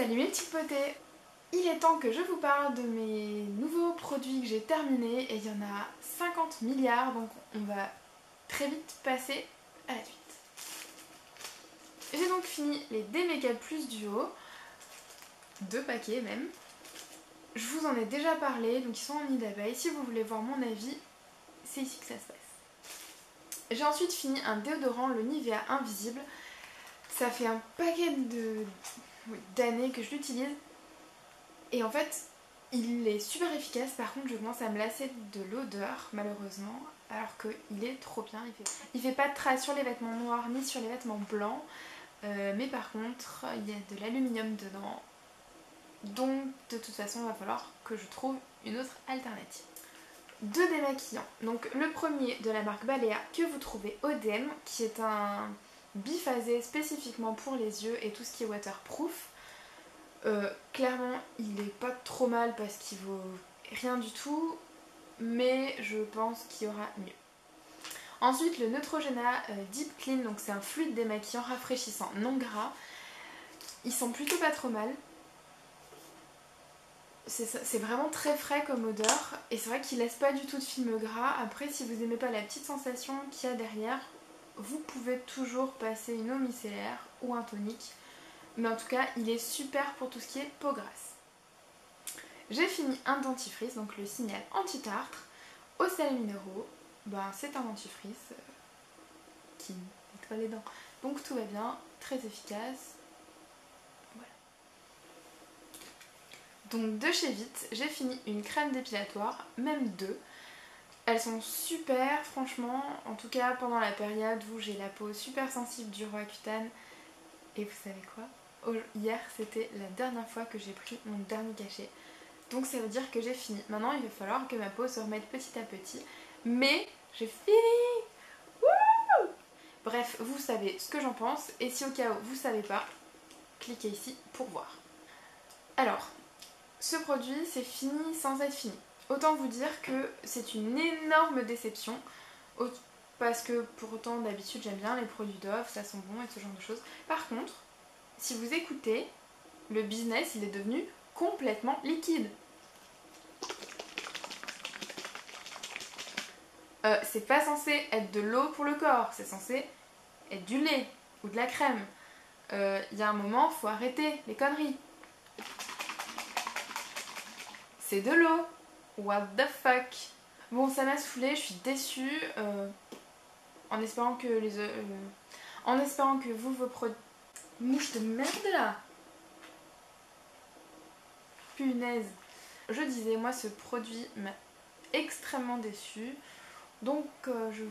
Salut mes petites potées! Il est temps que je vous parle de mes nouveaux produits que j'ai terminés et il y en a 50 milliards, donc on va très vite passer à la suite. J'ai donc fini les D-Makeup Plus Duo, 2 paquets même. Je vous en ai déjà parlé, donc ils sont en nid d'abeille. Si vous voulez voir mon avis, c'est ici que ça se passe. J'ai ensuite fini un déodorant, le Nivea Invisible. Ça fait un paquet d'années que je l'utilise. Et en fait, il est super efficace. Par contre, je commence à me lasser de l'odeur, malheureusement. Alors qu'il est trop bien. Il fait pas de traces sur les vêtements noirs ni sur les vêtements blancs. Mais par contre, il y a de l'aluminium dedans. Donc, de toute façon, il va falloir que je trouve une autre alternative. 2 démaquillants. Donc, le premier de la marque Balea que vous trouvez au DM, qui est un biphasé spécifiquement pour les yeux et tout ce qui est waterproof. Clairement il est pas trop mal parce qu'il vaut rien du tout, mais je pense qu'il y aura mieux. Ensuite le Neutrogena Deep Clean, donc c'est un fluide démaquillant rafraîchissant non gras. Il sent plutôt pas trop mal. C'est vraiment très frais comme odeur et c'est vrai qu'il laisse pas du tout de film gras. Après, si vous aimez pas la petite sensation qu'il y a derrière, vous pouvez toujours passer une eau micellaire ou un tonique. Mais en tout cas, il est super pour tout ce qui est peau grasse. J'ai fini un dentifrice, donc le Signal anti-tartre, aux sels minéraux. C'est un dentifrice qui nettoie les dents. Donc tout va bien, très efficace. Voilà. Donc de chez Vite, j'ai fini une crème dépilatoire, même 2. Elles sont super, franchement, en tout cas pendant la période où j'ai la peau super sensible du Roaccutane. Et vous savez quoi ? Hier c'était la dernière fois que j'ai pris mon dernier cachet, donc ça veut dire que j'ai fini. Maintenant il va falloir que ma peau se remette petit à petit, mais j'ai fini. Wouh! Bref, vous savez ce que j'en pense, et si au cas où vous savez pas, cliquez ici pour voir. Alors, ce produit c'est fini sans être fini. Autant vous dire que c'est une énorme déception, parce que pour autant d'habitude j'aime bien les produits Dove, ça sent bon et ce genre de choses. Par contre, si vous écoutez, le business il est devenu complètement liquide. C'est pas censé être de l'eau pour le corps, c'est censé être du lait ou de la crème. Il y a un moment, faut arrêter les conneries. C'est de l'eau. What the fuck? Bon, ça m'a saoulée, je suis déçue. En espérant que vos produits... Mouche de merde là! Punaise! Je disais, moi ce produit m'a extrêmement déçue. Donc je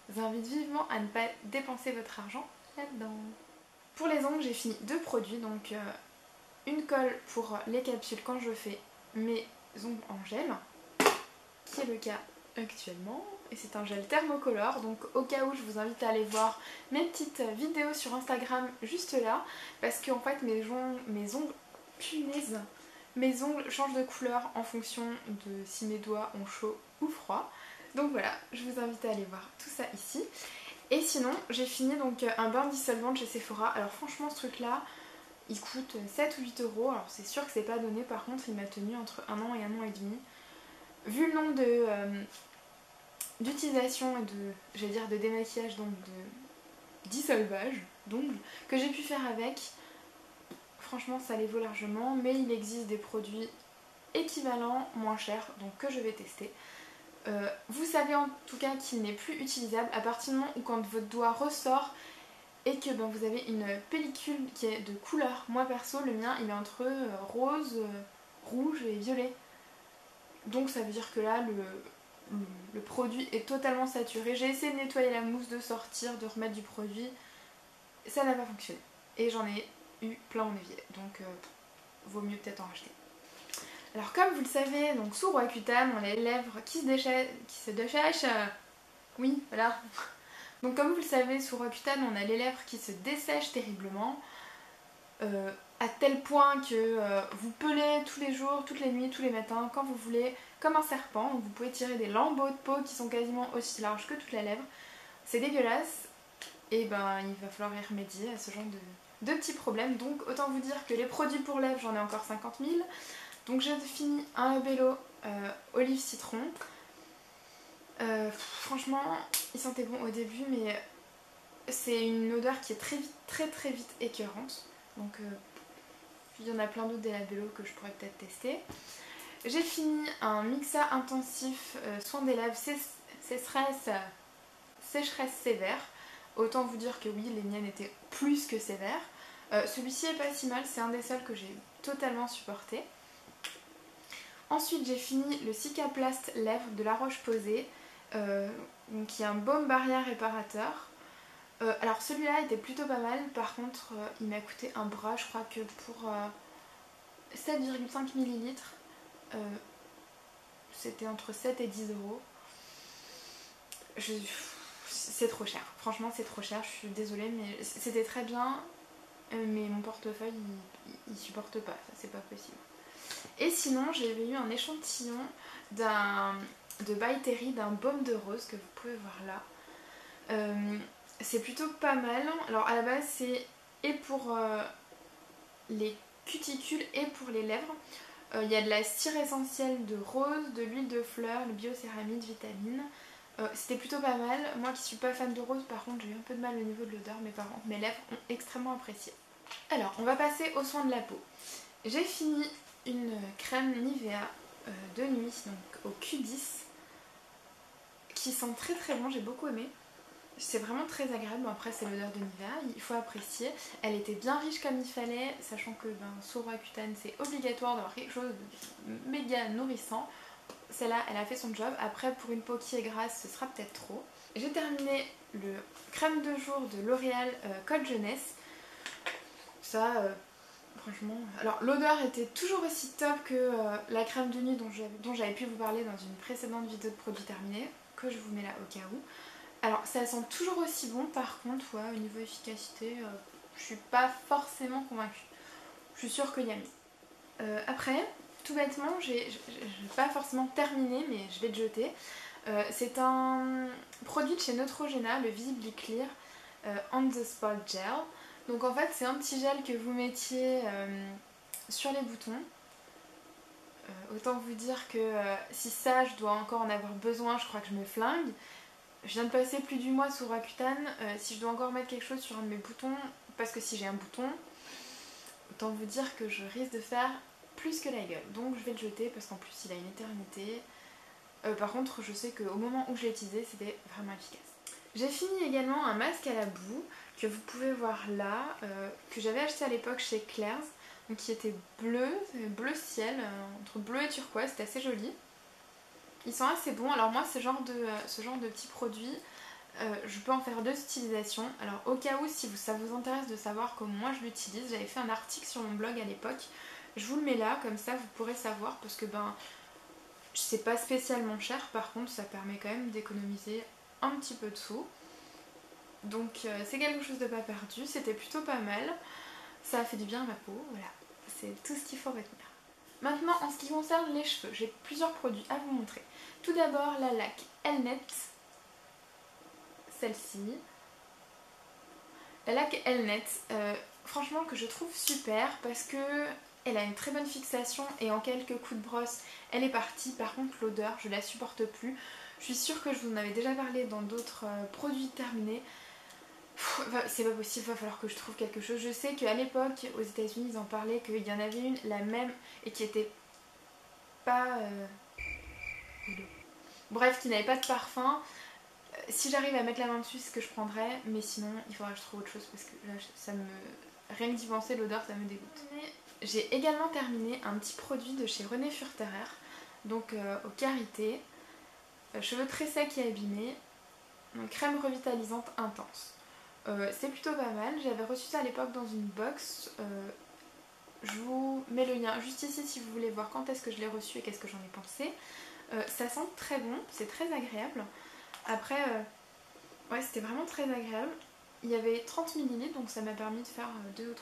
vous invite vivement à ne pas dépenser votre argent là-dedans. Pour les ongles, j'ai fini 2 produits. Donc une colle pour les capsules quand je fais mes ongles en gel, qui est le cas actuellement. Et c'est un gel thermocolore, donc au cas où je vous invite à aller voir mes petites vidéos sur Instagram juste là, parce qu'en fait mes ongles, punaise, mes ongles changent de couleur en fonction de si mes doigts ont chaud ou froid. Donc voilà, je vous invite à aller voir tout ça ici. Et sinon, j'ai fini donc un bain dissolvant de chez Sephora. Alors franchement ce truc là, il coûte 7 ou 8 euros. Alors c'est sûr que c'est pas donné, par contre il m'a tenu entre 1 an et 1 an et demi. Vu le nombre d'utilisation et de démaquillage, donc de dissolvage d'ongles que j'ai pu faire avec, franchement ça les vaut largement. Mais il existe des produits équivalents, moins chers, donc que je vais tester. Vous savez en tout cas qu'il n'est plus utilisable à partir du moment où quand votre doigt ressort et que vous avez une pellicule qui est de couleur. Moi perso, le mien il est entre rose, rouge et violet. Donc ça veut dire que là le produit est totalement saturé. J'ai essayé de nettoyer la mousse, de sortir, de remettre du produit. Ça n'a pas fonctionné. Et j'en ai eu plein mon évier. Donc vaut mieux peut-être en racheter. Alors comme vous le savez, donc sous Roaccutane, on a les lèvres qui se déchèchent. Oui, voilà. Donc comme vous le savez, sous Roaccutane, on a les lèvres qui se dessèchent terriblement. À tel point que vous pelez tous les jours, toutes les nuits, tous les matins, quand vous voulez, comme un serpent. Donc vous pouvez tirer des lambeaux de peau qui sont quasiment aussi larges que toute la lèvre. C'est dégueulasse. Et il va falloir y remédier à ce genre deux petits problèmes. Donc autant vous dire que les produits pour lèvres, j'en ai encore 50 000. Donc j'ai fini un Labello olive citron. Franchement, il sentait bon au début, mais c'est une odeur qui est très vite écœurante. Donc il y en a plein d'autres des Labello que je pourrais peut-être tester. J'ai fini un Mixa intensif soin des lèvres sécheresse sévère. Autant vous dire que oui, les miennes étaient plus que sévères. Celui-ci est pas si mal, c'est un des seuls que j'ai totalement supporté. Ensuite j'ai fini le Cicaplast lèvres de La Roche-Posay, qui est un baume barrière réparateur. Alors celui-là était plutôt pas mal, par contre il m'a coûté un bras, je crois que pour 7,5 ml, c'était entre 7 et 10 euros. C'est trop cher, franchement c'est trop cher, je suis désolée, mais c'était très bien, mais mon portefeuille il supporte pas, ça c'est pas possible. Et sinon j'avais eu un échantillon de By Terry d'un baume de rose que vous pouvez voir là. C'est plutôt pas mal. Alors à la base c'est et pour les cuticules et pour les lèvres. Il y a de la cire essentielle de rose, de l'huile de fleur, le biocéramide, vitamine. C'était plutôt pas mal. Moi qui suis pas fan de rose, par contre j'ai eu un peu de mal au niveau de l'odeur, mais par contre mes lèvres ont extrêmement apprécié. Alors on va passer aux soins de la peau. J'ai fini une crème Nivea de nuit, donc au Q10, qui sent très bon, j'ai beaucoup aimé. C'est vraiment très agréable, bon, après c'est l'odeur de Nivea, il faut apprécier. Elle était bien riche comme il fallait, sachant que sur Roaccutane c'est obligatoire d'avoir quelque chose de méga nourrissant. Celle-là elle a fait son job, après pour une peau qui est grasse ce sera peut-être trop. J'ai terminé le crème de jour de L'Oréal Code Jeunesse. Ça franchement, alors l'odeur était toujours aussi top que la crème de nuit dont j'avais pu vous parler dans une précédente vidéo de produits terminés, que je vous mets là au cas où. Alors ça sent toujours aussi bon, par contre ouais, au niveau efficacité, je suis pas forcément convaincue. Je suis sûre qu'il y a mieux. Après, tout bêtement, j'ai pas forcément terminé, mais je vais le jeter. C'est un produit de chez Neutrogena, le Visibly Clear On The Spot Gel. Donc en fait c'est un petit gel que vous mettiez sur les boutons. Autant vous dire que si ça je dois encore en avoir besoin, je crois que je me flingue. Je viens de passer plus du mois sous Roaccutane, si je dois encore mettre quelque chose sur un de mes boutons, parce que si j'ai un bouton, autant vous dire que je risque de faire plus que la gueule. Donc je vais le jeter parce qu'en plus il a une éternité. Par contre je sais qu'au moment où je l'ai utilisé c'était vraiment efficace. J'ai fini également un masque à la boue que vous pouvez voir là, que j'avais acheté à l'époque chez Claire's, donc qui était bleu ciel, entre bleu et turquoise, c'était assez joli. Ils sont assez bons. Alors moi ce genre de petits produits, je peux en faire deux utilisations. Alors au cas où si ça vous intéresse de savoir comment moi je l'utilise, j'avais fait un article sur mon blog à l'époque. Je vous le mets là, comme ça vous pourrez savoir, parce que c'est pas spécialement cher, par contre ça permet quand même d'économiser un petit peu de sous. Donc c'est quelque chose de pas perdu, c'était plutôt pas mal. Ça a fait du bien à ma peau, voilà. C'est tout ce qu'il faut retenir. Maintenant en ce qui concerne les cheveux, j'ai plusieurs produits à vous montrer. Tout d'abord la laque Elnet, celle-ci. La laque Elnet, franchement que je trouve super parce que elle a une très bonne fixation et en quelques coups de brosse elle est partie. Par contre l'odeur je la supporte plus. Je suis sûre que je vous en avais déjà parlé dans d'autres produits terminés. C'est pas possible, il va falloir que je trouve quelque chose. Je sais qu'à l'époque aux États-Unis ils en parlaient qu'il y en avait une, la même, et qui était pas... Bref, qui n'avait pas de parfum. Si j'arrive à mettre la main dessus, c'est ce que je prendrais, mais sinon il faudra que je trouve autre chose parce que là, ça me... rien que d'y penser, l'odeur ça me dégoûte. J'ai également terminé un petit produit de chez René Furterer, donc au karité, cheveux très secs et abîmés, donc crème revitalisante intense. C'est plutôt pas mal, j'avais reçu ça à l'époque dans une box, je vous mets le lien juste ici si vous voulez voir quand est-ce que je l'ai reçu et qu'est-ce que j'en ai pensé. Ça sent très bon, c'est très agréable. Après, ouais, c'était vraiment très agréable. Il y avait 30 ml, donc ça m'a permis de faire 2 ou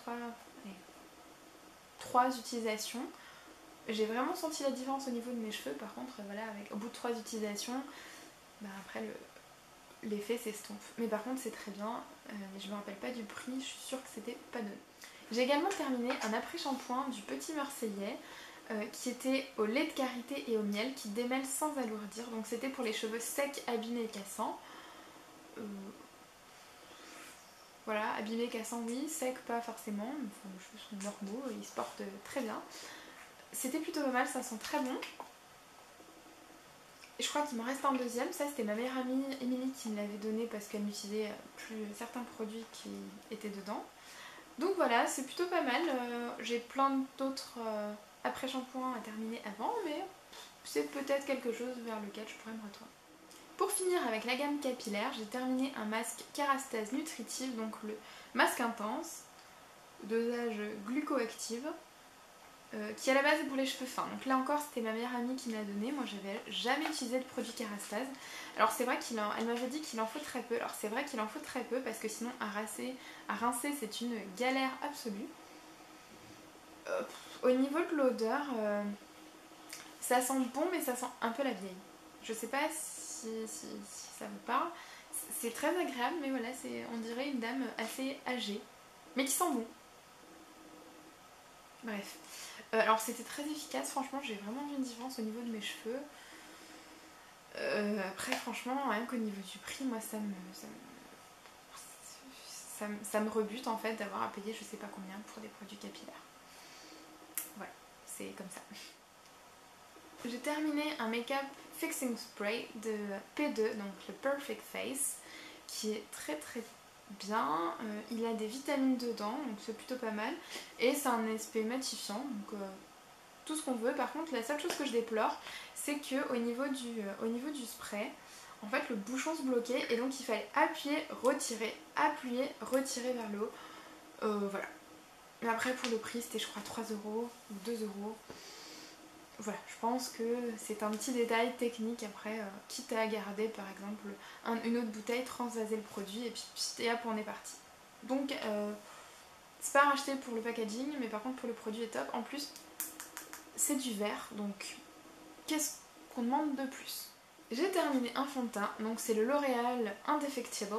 3 utilisations. J'ai vraiment senti la différence au niveau de mes cheveux. Par contre, voilà, au bout de 3 utilisations, après l'effet s'estompe. Mais par contre c'est très bien, mais je me rappelle pas du prix, je suis sûre que c'était pas donné. J'ai également terminé un après-shampoing du Petit Marseillais qui était au lait de karité et au miel, qui démêle sans alourdir. Donc c'était pour les cheveux secs, abîmés et cassants. Voilà, abîmés, cassants oui, secs pas forcément. Enfin, les cheveux sont normaux, ils se portent très bien. C'était plutôt pas mal, ça sent très bon. Et je crois qu'il m'en reste un deuxième, ça c'était ma meilleure amie Émilie qui me l'avait donné parce qu'elle n'utilisait plus certains produits qui étaient dedans. Donc voilà, c'est plutôt pas mal. J'ai plein d'autres après-shampoings à terminer avant, mais c'est peut-être quelque chose vers lequel je pourrais me retourner. Pour finir avec la gamme capillaire, j'ai terminé un masque Kerastase Nutritive, donc le masque intense, dosage glucoactive, qui à la base est pour les cheveux fins. Donc là encore c'était ma meilleure amie qui me l'a donné, moi j'avais jamais utilisé de produit Kerastase. Alors c'est vrai elle m'avait dit qu'il en faut très peu, alors c'est vrai qu'il en faut très peu parce que sinon à rincer c'est une galère absolue. Au niveau de l'odeur, ça sent bon mais ça sent un peu la vieille. Je sais pas si ça vous parle, c'est très agréable mais voilà, on dirait une dame assez âgée mais qui sent bon. Bref. Alors c'était très efficace, franchement j'ai vraiment vu une différence au niveau de mes cheveux. Après franchement, rien qu'au niveau du prix, moi ça me rebute en fait d'avoir à payer je sais pas combien pour des produits capillaires. Voilà, c'est comme ça. J'ai terminé un make-up fixing spray de P2, donc le Perfect Face, qui est très très bien. Il a des vitamines dedans, donc c'est plutôt pas mal. Et c'est un aspect matifiant, donc tout ce qu'on veut. Par contre, la seule chose que je déplore, c'est qu'au niveau du spray, en fait le bouchon se bloquait et donc il fallait appuyer, retirer vers le haut. Voilà. Mais après pour le prix c'était je crois 3 euros ou 2 euros. Voilà, je pense que c'est un petit détail technique après, quitte à garder par exemple une autre bouteille, transvaser le produit et puis hop on est parti. Donc c'est pas racheté pour le packaging mais par contre pour le produit est top. En plus c'est du verre donc qu'est-ce qu'on demande de plus? J'ai terminé un fond de teint, donc c'est le L'Oréal Indefectible.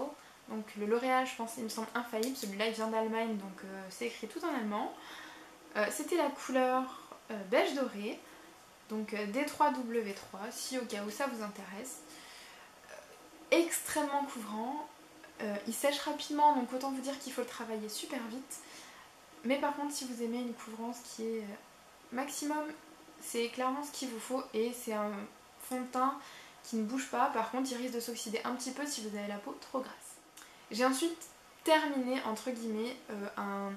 Donc le L'Oréal, je pense, il me semble infaillible, celui-là il vient d'Allemagne, donc c'est écrit tout en allemand. C'était la couleur beige doré, donc D3W3, si au cas où ça vous intéresse. Extrêmement couvrant, il sèche rapidement, donc autant vous dire qu'il faut le travailler super vite. Mais par contre, si vous aimez une couvrance qui est maximum, c'est clairement ce qu'il vous faut et c'est un fond de teint qui ne bouge pas. Par contre, il risque de s'oxyder un petit peu si vous avez la peau trop grasse. J'ai ensuite terminé, entre guillemets, un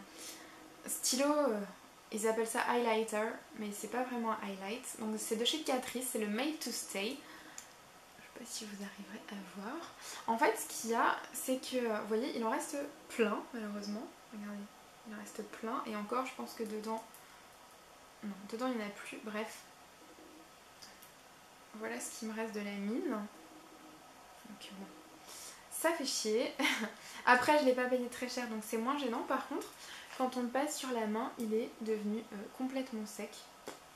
stylo, ils appellent ça highlighter, mais c'est pas vraiment un highlight. Donc c'est de chez Catrice, c'est le Made to Stay. Je sais pas si vous arriverez à voir. En fait, ce qu'il y a, c'est que, vous voyez, il en reste plein, malheureusement. Regardez, il en reste plein. Et encore, je pense que dedans... Non, dedans il n'y en a plus. Bref. Voilà ce qui me reste de la mine. Donc bon, ça fait chier. Après, je ne l'ai pas payé très cher, donc c'est moins gênant. Par contre, quand on le passe sur la main, il est devenu complètement sec.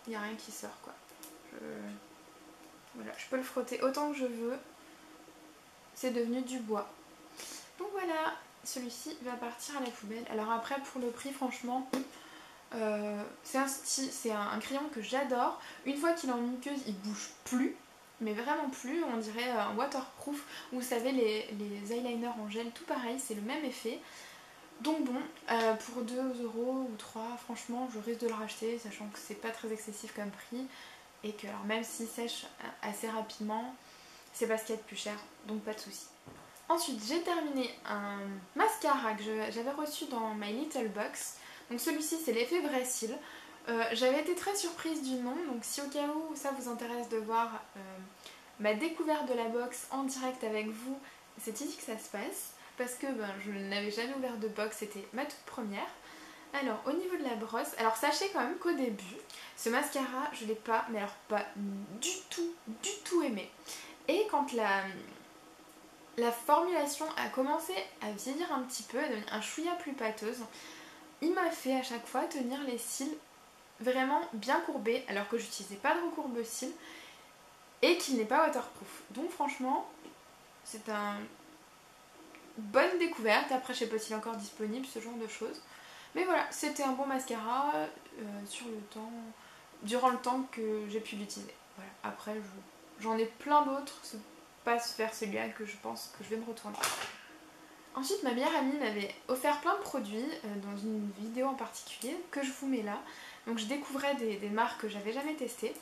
Il n'y a rien qui sort, quoi. Voilà, je peux le frotter autant que je veux. C'est devenu du bois. Donc voilà, celui-ci va partir à la poubelle. Alors après, pour le prix, franchement, c'est un crayon que j'adore. Une fois qu'il est en muqueuse, il bouge plus. Mais vraiment plus, on dirait un waterproof. Vous savez, les eyeliners en gel, tout pareil, c'est le même effet. Donc bon, pour 2 euros ou 3, franchement, je risque de le racheter, sachant que c'est pas très excessif comme prix. Et que alors même s'il sèche assez rapidement, c'est pas ce qu'il y a de plus cher, donc pas de souci. Ensuite, j'ai terminé un mascara que j'avais reçu dans My Little Box. Donc celui-ci, c'est l'effet vrai cils. J'avais été très surprise du nom, donc si au cas où ça vous intéresse de voir ma découverte de la box en direct avec vous, c'est ici que ça se passe. Parce que je n'avais jamais ouvert de box, c'était ma toute première. Alors au niveau de la brosse, alors sachez quand même qu'au début, ce mascara, je l'ai pas, mais alors pas du tout aimé. Et quand la formulation a commencé à vieillir un petit peu, à devenir un chouïa plus pâteuse, il m'a fait à chaque fois tenir les cils vraiment bien courbés, alors que j'utilisais pas de recourbe-cils et qu'il n'est pas waterproof. Donc franchement, c'est une bonne découverte. Après je sais pas s'il est encore disponible, ce genre de choses. Mais voilà, c'était un bon mascara sur le temps, durant le temps que j'ai pu l'utiliser. Voilà. Après j'en ai plein d'autres, c'est pas vers celui-là que je pense que je vais me retourner. Ensuite ma meilleure amie m'avait offert plein de produits dans une vidéo en particulier que je vous mets là. Donc je découvrais des marques que j'avais jamais testées.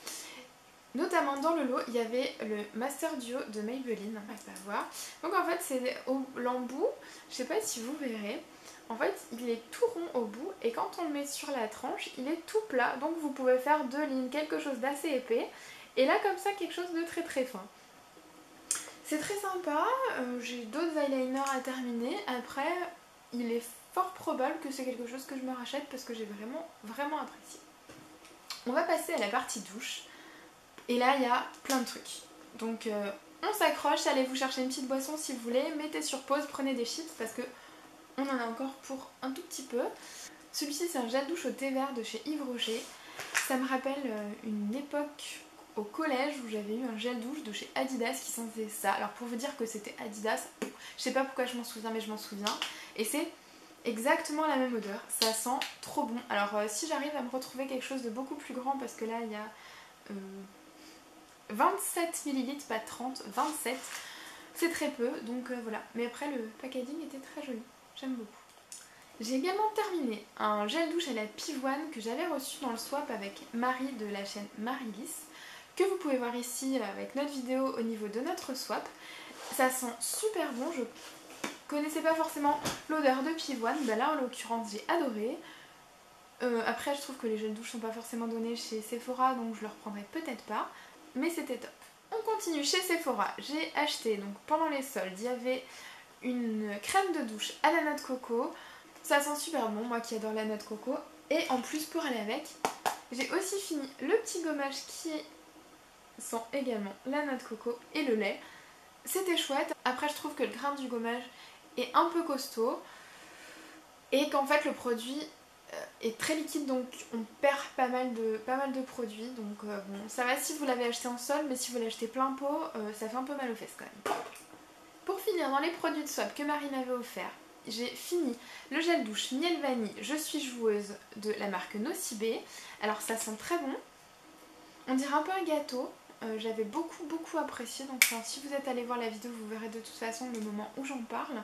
Notamment dans le lot, il y avait le Master Duo de Maybelline, on va voir. Donc en fait c'est l'embout, je sais pas si vous verrez, en fait il est tout rond au bout et quand on le met sur la tranche, il est tout plat. Donc vous pouvez faire deux lignes, quelque chose d'assez épais, et là comme ça quelque chose de très très fin. C'est très sympa, j'ai d'autres eyeliners à terminer, après il est fort probable que c'est quelque chose que je me rachète parce que j'ai vraiment apprécié. On va passer à la partie douche. Et là, il y a plein de trucs. Donc, on s'accroche, allez vous chercher une petite boisson si vous voulez, mettez sur pause, prenez des chips parce que on en a encore pour un tout petit peu. Celui-ci, c'est un gel douche au thé vert de chez Yves Rocher. Ça me rappelle une époque au collège où j'avais eu un gel douche de chez Adidas qui sentait ça. Alors, pour vous dire que c'était Adidas, je sais pas pourquoi je m'en souviens, mais je m'en souviens. Et c'est exactement la même odeur. Ça sent trop bon. Alors, si j'arrive à me retrouver quelque chose de beaucoup plus grand, parce que là, il y a 27 ml, pas 30, 27, c'est très peu, donc voilà. Mais après le packaging était très joli, j'aime beaucoup. J'ai également terminé un gel douche à la pivoine que j'avais reçu dans le swap avec Marie de la chaîne Marylis, que vous pouvez voir ici avec notre vidéo au niveau de notre swap. Ça sent super bon, je connaissais pas forcément l'odeur de pivoine, bah là en l'occurrence j'ai adoré. Après je trouve que les gels douche sont pas forcément donnés chez Sephora, donc je le reprendrai peut-être pas. Mais c'était top. On continue chez Sephora. J'ai acheté, donc pendant les soldes, il y avait une crème de douche à la noix de coco. Ça sent super bon, moi qui adore la noix de coco. Et en plus, pour aller avec, j'ai aussi fini le petit gommage qui sent également la noix de coco et le lait. C'était chouette. Après, je trouve que le grain du gommage est un peu costaud et qu'en fait le produit est très liquide, donc on perd pas mal de produits. Donc bon, ça va si vous l'avez acheté en solde, mais si vous l'achetez plein pot, ça fait un peu mal aux fesses quand même. Pour finir, dans les produits de swap que Marie m'avait offert, j'ai fini le gel douche miel vanille Je suis joueuse de la marque Nocibé. Alors ça sent très bon, on dirait un peu un gâteau. J'avais beaucoup apprécié, donc enfin, si vous êtes allé voir la vidéo, vous verrez de toute façon le moment où j'en parle.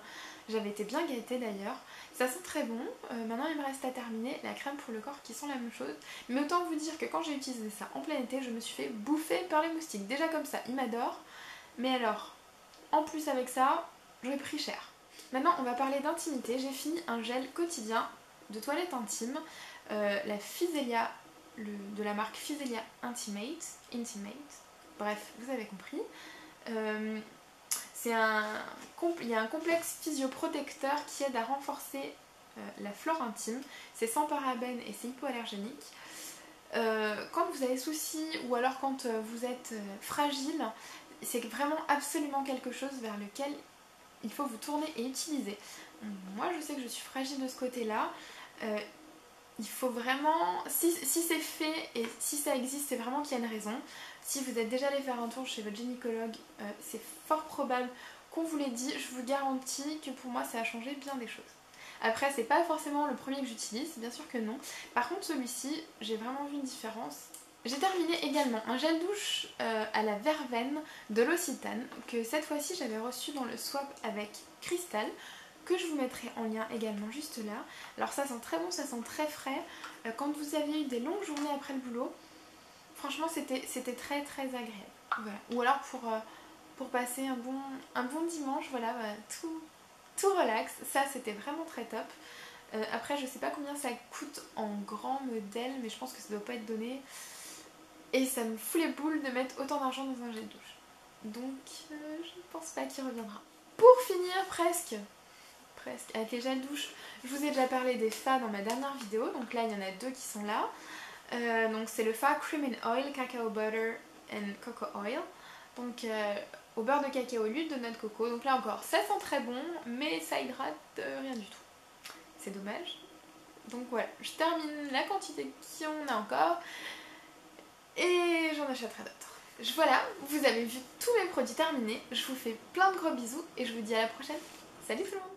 J'avais été bien gâtée d'ailleurs. Ça sent très bon. Maintenant il me reste à terminer la crème pour le corps qui sent la même chose. Mais autant vous dire que quand j'ai utilisé ça en plein été, je me suis fait bouffer par les moustiques. Déjà comme ça, ils m'adorent. Mais alors, en plus avec ça, j'aurais pris cher. Maintenant on va parler d'intimité. J'ai fini un gel quotidien de toilette intime, la Physelia, de la marque Physelia Intimate. Bref, vous avez compris. Il y a un complexe physioprotecteur qui aide à renforcer la flore intime. C'est sans parabènes et c'est hypoallergénique. Quand vous avez souci ou alors quand vous êtes fragile, c'est vraiment absolument quelque chose vers lequel il faut vous tourner et utiliser. Moi je sais que je suis fragile de ce côté-là. Il faut vraiment, si c'est fait et si ça existe, c'est vraiment qu'il y a une raison. Si vous êtes déjà allé faire un tour chez votre gynécologue, c'est fort probable qu'on vous l'ait dit. Je vous garantis que pour moi ça a changé bien des choses. Après c'est pas forcément le premier que j'utilise, bien sûr que non. Par contre celui-ci, j'ai vraiment vu une différence. J'ai terminé également un gel douche à la verveine de L'Occitane, que cette fois-ci j'avais reçu dans le swap avec Cristal, que je vous mettrai en lien également juste là. Alors ça sent très bon, ça sent très frais. Quand vous aviez eu des longues journées après le boulot, franchement c'était très agréable. Voilà. Ou alors pour passer un bon dimanche, voilà, tout relax. Ça c'était vraiment très top. Après je sais pas combien ça coûte en grand modèle, mais je pense que ça doit pas être donné. Et ça me fout les boules de mettre autant d'argent dans un gel douche. Donc je ne pense pas qu'il reviendra. Pour finir presque avec les gels douche, je vous ai déjà parlé des Fa dans ma dernière vidéo, donc là il y en a deux qui sont là. Donc c'est le Fa Cream and Oil, Cacao Butter and Cocoa Oil, donc au beurre de cacao, l'huile de noix de coco. Donc là encore ça sent très bon, mais ça hydrate rien du tout, c'est dommage. Donc voilà, je termine la quantité qu'il y en a encore et j'en achèterai d'autres. Voilà, vous avez vu tous mes produits terminés. Je vous fais plein de gros bisous et je vous dis à la prochaine. Salut tout le monde!